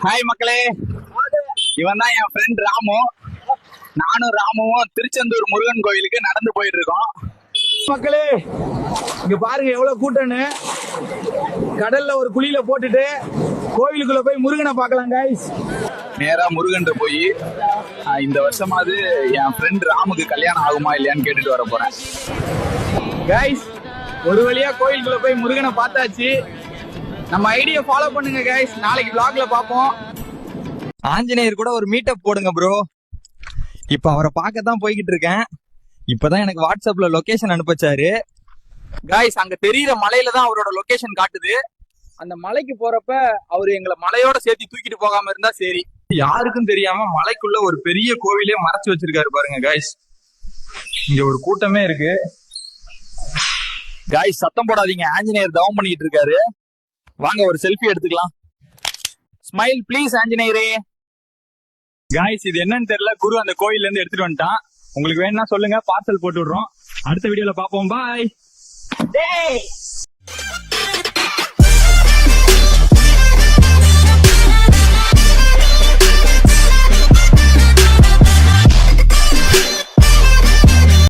Hi மக்களே, இவன் தான் என் ஃப்ரெண்ட் ராமு. நானும் ராமுவும் திருச்செந்தூர் முருகன் கோயிலுக்கு நடந்து போயிட்டு இருக்கோம். மக்களே இங்க பாருங்க எவ்வளவு கூட்டம்னு. கடல்ல ஒரு குழியில போட்டுட்டு கோவிலுக்குள்ள போய் முருகனை பார்க்கலாம் கைஸ். நேரா முருகன் போய் இந்த வருஷமாவது என் ஃப்ரெண்ட் ராமுக்கு கல்யாணம் ஆகுமா இல்லையான்னு கேட்டுட்டு வர போறேன். கைஸ் ஒரு வழியா கோயிலுக்குள்ள போய் முருகனை பார்த்தாச்சு. நம்ம ஐடியா ஃபாலோ பண்ணுங்க கைஸ். நாளைக்கு vlogல பாப்போம். ஆஞ்சநேயர் கூட ஒரு மீட்டப் போடுங்க ப்ரோ. இப்ப அவரை பார்க்க தான் போய்கிட்டு இருக்கேன். இப்பதான் எனக்கு வாட்ஸ்அப்ல லொகேஷன் அனுப்பிச்சாரு. கைஸ் அங்க தெரியுற மலையில தான் அவரோட லொகேஷன் காட்டுது. அந்த மலைக்கு போறப்ப அவரு எங்களை மலையோட சேர்த்து தூக்கிட்டு போகாம இருந்தா சரி. யாருக்கும் தெரியாம மலைக்குள்ள ஒரு பெரிய கோவிலே மறைச்சு வச்சிருக்காரு பாருங்க கைஸ். இங்க ஒரு கூட்டமே இருக்கு. காய்ஸ் சத்தம் போடாதீங்க, ஆஞ்சநேயர் தவம் பண்ணிட்டு இருக்காரு. வாங்க ஒரு செல்ஃபி எடுத்துக்கலாம். Smile please ஆஞ்சநேயரே. காய்ஸ் இது என்னன்னு தெரியல, குரு அந்த கோயில்ல இருந்து எடுத்துட்டு வந்துட்டான். உங்களுக்கு வேணும்னா சொல்லுங்க, பார்சல் போட்டு விடுறோம். அடுத்த வீடியோல பாப்போம். பாய்.